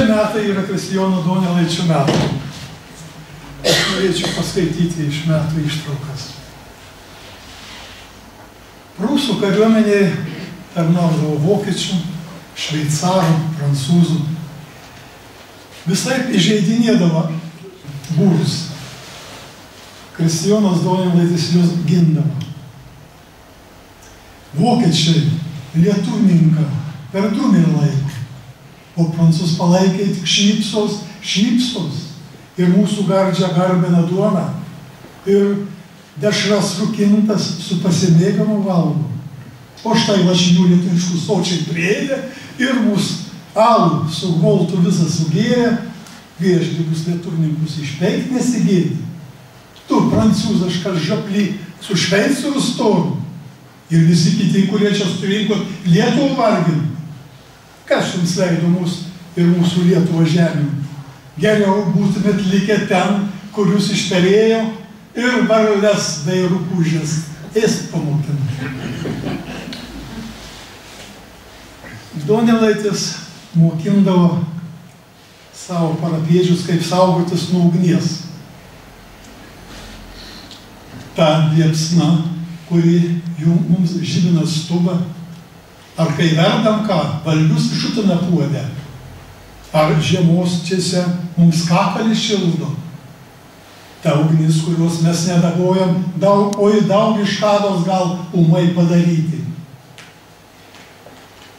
Šie metai yra Kristijono Donelaičio metai. Aš norėčiau paskaityti iš metų ištraukas. Prūsų kariuomenėje tarnaudavo vokiečių, šveicarų, prancūzų. Visaip įžeidinėdavo būrus. Kristijonas Donelaitis juos gindavo. Vokiečiai lietuvininką per dūmį laiko, o prancūz palaikė tik šypsos ir mūsų gardžią garbina duoną ir dešras rukintas su pasimėgamu valgo. O štai lašinių lietuviškų sočiai prieidė ir mūsų alų su goltu visą sugėrė, viešdygus lietuvininkus išpeikt nesigėdė. Tu, prancūzaškas žaplį, su šveicų storu ir visi kiti, kurie čia surinko Lietuvą vargino. Kas jums leido mūsų ir mūsų Lietuvą žemių? Geriau būtumėt likę ten, kur jūs išperėjo ir varles bei rupūžės ėst pamokino. Donelaitis mokindavo savo parapiečius, kaip saugotis nuo ugnies. Ta liepsna, kuri mums žibina stubą, ar kai verdam ką, valgius šutina puodę, ar žiemos čiase mums kakalį šildo. Ta ugnis, kurios mes nedagojam, daug iškados gal umai padaryti.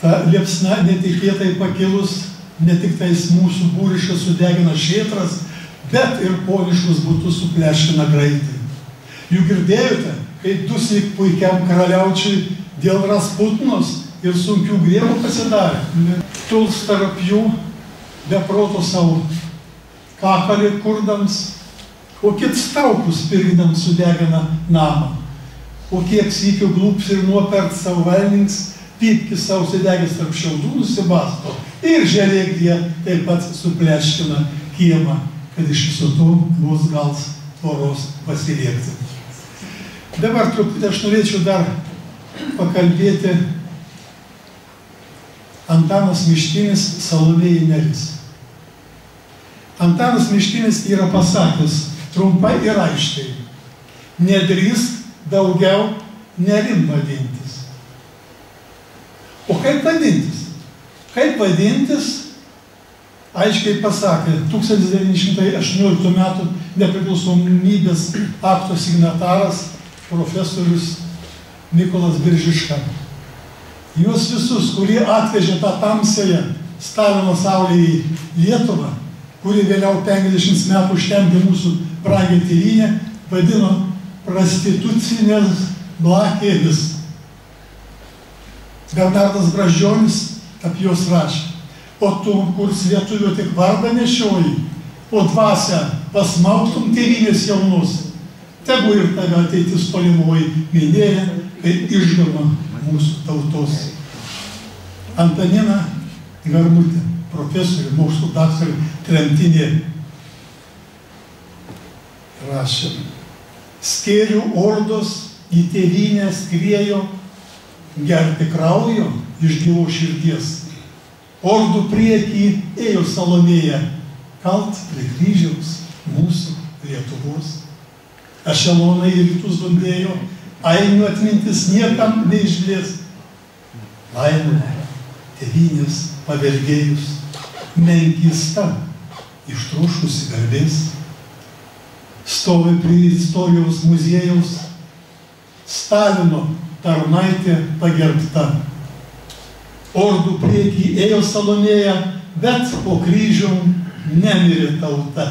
Ta liepsna netikėtai pakilus, ne tik tais mūsų būriškas sudegina šėtras, bet ir poniškus butus supleškina greitai. Juk girdėjote, kaip dusyk puikiam karaliaučiui dėl Rasputinos ir sunkių grievų pasidarė. Tuls tarp jų be proto savo kakalį kurdams, o kits taupus pirkdams sudegina namą. O kiek sykių glūps ir nuopert savo velnings, pypkis savo sudegęs tarp šiaudų nusibasto ir želėkdie taip pat supleškina kiemą, kad iš viso to vos gals tvoros pasiliekti. Dabar truputį aš norėčiau dar pakalbėti Antanas Mištinis Salomėjai Nėris. Antanas Mištinis yra pasakęs trumpai ir aiškiai: nedrįsk daugiau Nėrim vadintis. O kaip vadintis? Kaip vadintis, aiškiai pasakė 1918 metų nepriklausomybės akto signataras profesorius Mykolas Biržiška. Juos visus, kurie atvežė tą tamsiąją Stalino saulę į Lietuvą, kuri vėliau 50 metų užtemdė mūsų brangią tėvynę, vadino prostitucinės blakėmis. Bernardas Brazdžionis apie juos rašė: o tu, kurs lietuvio tik vardą nešioji, o dvasią pasmauktum tėvynės jaunus, tegu ir tave ateitis tolimoji minėja, kaip išgama mūsų tautos. Antanina Garmutė, profesorė, mokslų daktarė, tremtinė, rašė: skėrių ordos į tėvynę skriejo gerti kraujo iš gyvo širdies. Ordų priekį ėjo Salomėja, kalt prie kryžiaus mūsų Lietuvos. Ešelonai į rytus dundėjo, ainių atmintis niekam neišblės. Laimė, tėvynės pavergėjus, menkysta, ištroškusi garbės, stovi prie istorijos muziejaus, Stalino tarnaitė pagerbta. Ordų priekį ėjo Salomėja, bet po kryžium nemirė tauta.